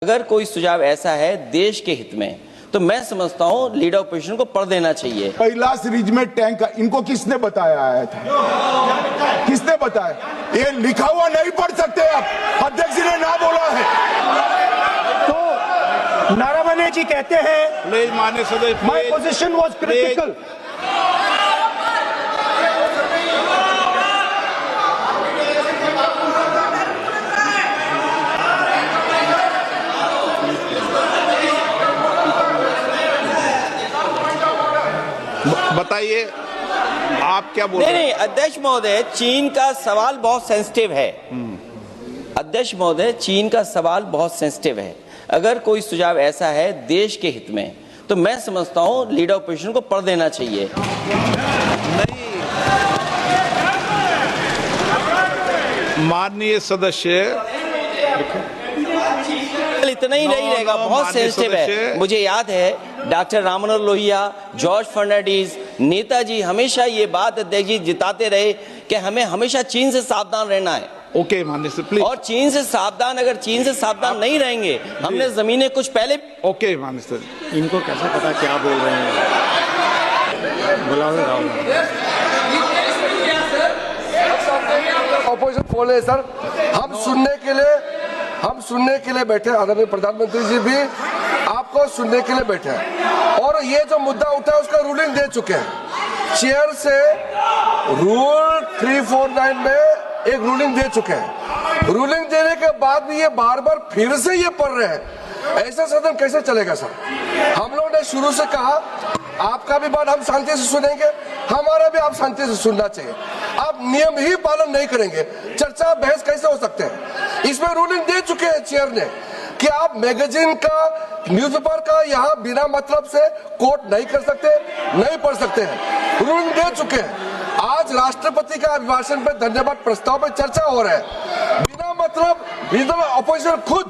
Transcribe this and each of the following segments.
अगर कोई सुझाव ऐसा है देश के हित में तो मैं समझता हूं लीडर ऑपोजिशन को पढ़ देना चाहिए। कैलाश रिज में टैंक इनको किसने बताया आया था? किसने बताया? ये लिखा हुआ नहीं पढ़ सकते आप, अध्यक्ष जी ने ना बोला है। तो नारावने जी कहते हैं माननीय सदस्य, माय पोजीशन वाज क्रिटिकल। बताइए आप क्या बोल रहे हैं? नहीं, अध्यक्ष महोदय, चीन का सवाल बहुत सेंसिटिव है। अध्यक्ष महोदय, चीन का सवाल बहुत सेंसिटिव है। अगर कोई सुझाव ऐसा है देश के हित में तो मैं समझता हूं लीडर ऑपोजिशन को पढ़ देना चाहिए। नहीं, माननीय सदस्य, इतना ही नहीं रहेगा, बहुत सेंसिटिव है। मुझे याद है डॉक्टर राम मनोहर लोहिया, जॉर्ज फर्नांडिस, नेताजी हमेशा ये बात अध्यक्ष जी जिताते रहे कि हमें हमेशा चीन से सावधान रहना है। ओके माननीय सदस्य, प्लीज। और चीन से सावधान, अगर चीन से सावधान नहीं रहेंगे, हमने जमीनें कुछ पहले। ओके माननीय सदस्य, इनको कैसे पता क्या बोल रहे हैं? बुलाओ ऑपोजिशन बोले सर, हम सुनने के लिए बैठे। आदरणीय प्रधानमंत्री जी भी आपको सुनने के लिए बैठे हैं और ये जो मुद्दा उठा है उसका रूलिंग दे चुके हैं। चेयर से रूल 349 में एक रूलिंग दे चुके हैं। रूलिंग देने के बाद भी ये बार बार फिर से ये पढ़ रहे हैं। ऐसा सदन कैसे चलेगा सर? हम लोगों ने शुरू से कहा आपका भी बात हम शांति से सुनेंगे, हमारा भी आप शांति से सुनना चाहिए। आप नियम ही पालन नहीं करेंगे, चर्चा बहस कैसे हो सकते हैं? इसमें रूलिंग दे चुके हैं चेयर ने कि आप मैगजीन का, न्यूज़पेपर का यहाँ बिना मतलब से कोट नहीं कर सकते, नहीं पढ़ सकते हैं। रूलिंग दे चुके हैं। आज राष्ट्रपति का अभिभाषण पे धन्यवाद प्रस्ताव पे चर्चा हो रहा है। बिना मतलब लीडर ऑपोजिशन खुद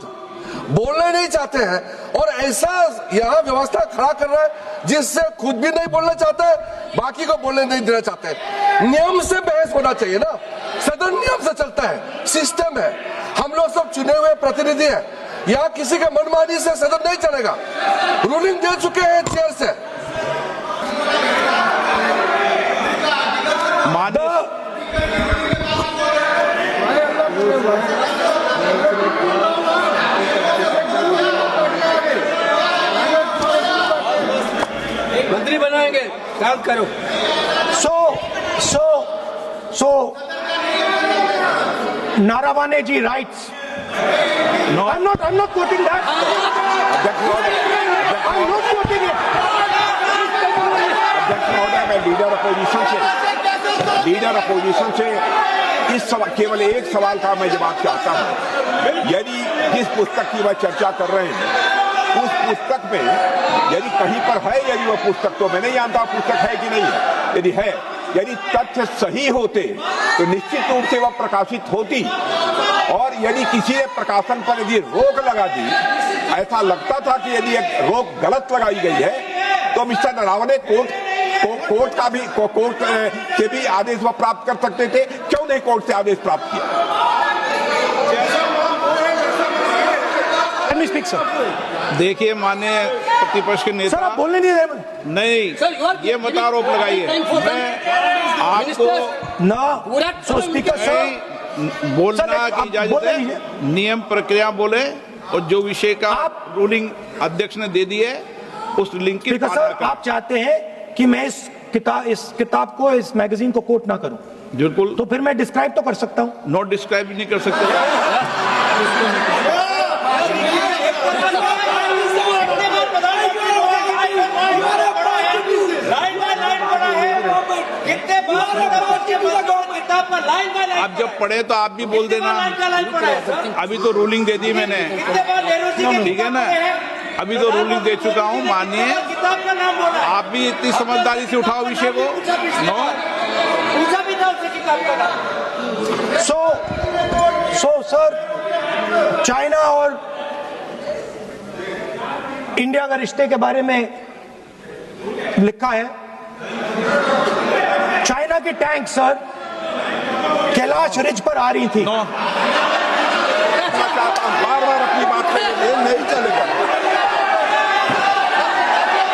बोलने नहीं चाहते हैं और ऐसा यहाँ व्यवस्था खड़ा कर रहा है जिससे खुद भी नहीं बोलना चाहता है, बाकी को बोलने नहीं देना चाहते हैं। नियम से बहस होना चाहिए ना, सदन नियम से चलता है, सिस्टम है। हम लोग सब चुने हुए प्रतिनिधि हैं, यहाँ किसी के मनमानी से सदन नहीं चलेगा। रूलिंग दे चुके हैं चेयर से। मंत्री बनाएंगे, काम करो। So Naravane ji rights. No. I'm not quoting that. I'm not quoting it. मैं लीडर अपोजिशन से इस केवल एक सवाल का मैं जवाब चाहता हूं। यदि जिस पुस्तक की वह चर्चा कर रहे हैं उस पुस्तक में यदि कहीं पर है, यदि वह पुस्तक, तो मैं नहीं जानता पुस्तक है कि नहीं है, यदि है, यदि तथ्य सही होते तो निश्चित रूप से वह प्रकाशित होती। और यदि किसी ने प्रकाशन पर यदि रोक लगा दी, ऐसा लगता था कि यदि एक रोक गलत लगाई गई है, तो मिस्टर नरावने कोर्ट से भी आदेश वह प्राप्त कर सकते थे। क्यों नहीं कोर्ट से आदेश प्राप्त किया? देखिए माननीय प्रतिपक्ष के नेता, सर आप बोलने नहीं रहे। नहीं, ये मत आरोप लगाइए। मैं आपको ना स्पीकर सर बोलना की इजाजत है, नियम प्रक्रिया बोले और जो विषय का रूलिंग अध्यक्ष ने दे दी है उस लिंक की पालना करें। आप चाहते हैं कि मैं इस किताब को, इस मैगजीन को कोट ना करूं? बिल्कुल। तो फिर मैं डिस्क्राइब तो कर सकता हूं। नोट डिस्क्राइब नहीं कर सकते। आप जब पढ़े तो आप भी बोल देना। अभी तो रूलिंग दे दी मैंने, ठीक है ना? अभी तो रूलिंग दे चुका हूँ। मानिए, आप भी इतनी समझदारी से उठाओ विषय को। नो सो सर, चाइना और इंडिया का रिश्ते के बारे में लिखा है। चाइना की टैंक सर कैलाश रिज पर आ रही थी। बार बार अपनी बात ये नहीं चलेगा।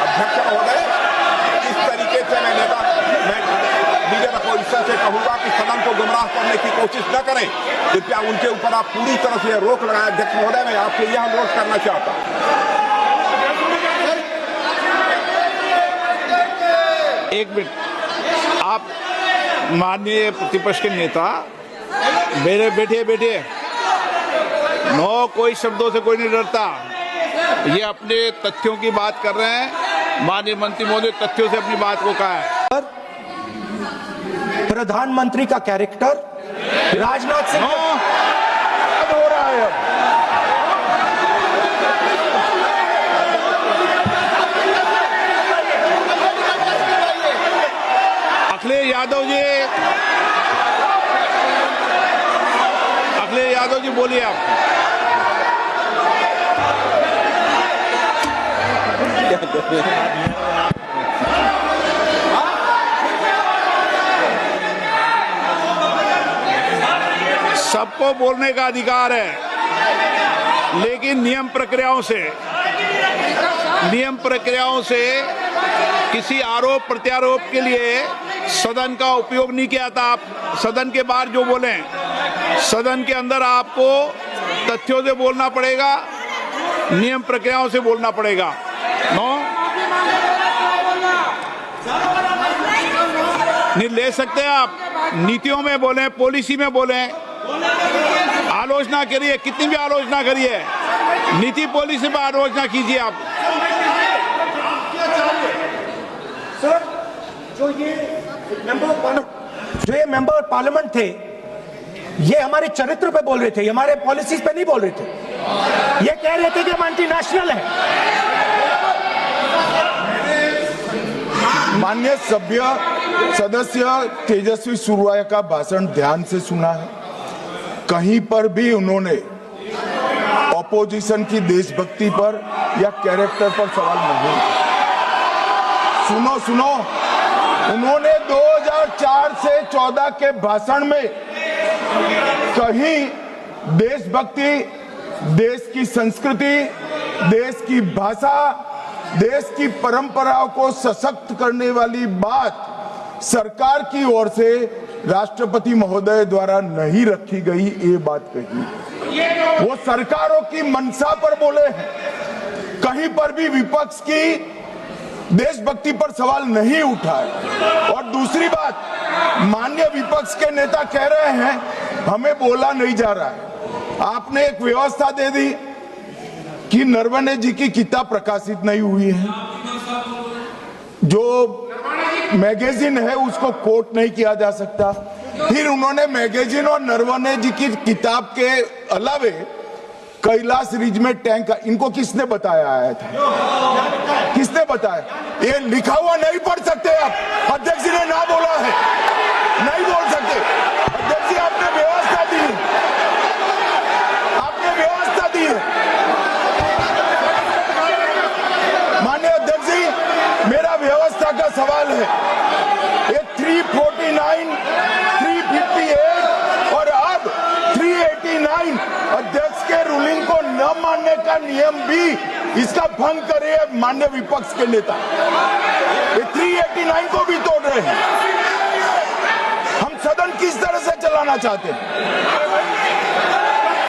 अध्यक्ष महोदय, इस तरीके से मैं लीडर अपोजिशन से कहूंगा कि सदन को गुमराह करने की कोशिश न करें। कृपया उनके ऊपर आप पूरी तरह से रोक लगाएं। अध्यक्ष महोदय, मैं आपसे यह अनुरोध करना चाहता हूं। एक मिनट, आप माननीय प्रतिपक्ष के नेता मेरे बैठिए। नो, कोई शब्दों से कोई नहीं डरता। ये अपने तथ्यों की बात कर रहे हैं। माननीय मंत्री महोदय तथ्यों से अपनी बात को कहा है। प्रधानमंत्री का कैरेक्टर राजनाथ सिंह हो रहा है। अखिलेश यादव जी बोलिए आप। सबको बोलने का अधिकार है, लेकिन नियम प्रक्रियाओं से किसी आरोप प्रत्यारोप के लिए सदन का उपयोग नहीं किया था। आप सदन के बाहर जो बोले, सदन के अंदर आपको तथ्यों से बोलना पड़ेगा, नियम प्रक्रियाओं से बोलना पड़ेगा। नो, नहीं ले सकते आप। नीतियों में बोले, पॉलिसी में बोले, आलोचना करिए, कितनी भी आलोचना करिए, नीति पॉलिसी पर आलोचना कीजिए आप। सर, जो ये मेंबर पार्लियामेंट थे, ये हमारे चरित्र पे बोल रहे थे, हमारे पॉलिसीज पे नहीं बोल रहे थे। ये कह रहे थे कि हम एंटी नेशनल है। माननीय सदस्य तेजस्वी सूर्या का भाषण ध्यान से सुना है। कहीं पर भी उन्होंने ऑपोजिशन की देशभक्ति पर या कैरेक्टर पर सवाल नहीं। सुनो, उन्होंने 2004 से 14 के भाषण में कहीं देशभक्ति, देश की संस्कृति, देश की भाषा, देश की परंपराओं को सशक्त करने वाली बात सरकार की ओर से राष्ट्रपति महोदय द्वारा नहीं रखी गई। ये बात कही, वो सरकारों की मंशा पर बोले हैं। कहीं पर भी विपक्ष की देशभक्ति पर सवाल नहीं उठाए। और दूसरी बात, माननीय विपक्ष के नेता कह रहे हैं हमें बोला नहीं जा रहा है। आपने एक व्यवस्था दे दी कि नरवणे जी की किताब प्रकाशित नहीं हुई है, जो मैगजीन है उसको कोट नहीं किया जा सकता। फिर उन्होंने मैगजीन और नरवणे जी की किताब के अलावे कैलाश रिज में टैंक, इनको किसने बताया आया था? किसने बताया? ये लिखा हुआ नहीं पढ़ सकते आप। अध्यक्ष जी ने ना बोला है, नहीं बोल सकते। अध्यक्ष जी, आपने व्यवस्था दी है, आपने व्यवस्था दी है। माननीय अध्यक्ष जी, मेरा व्यवस्था का सवाल है। ये 349, 358 और अब 389 अध्यक्ष के रूलिंग को न मानने का नियम भी इसका भंग करे माननीय विपक्ष के नेता। ये 389 को भी तोड़ रहे हैं। हम सदन किस तरह से चलाना चाहते हैं?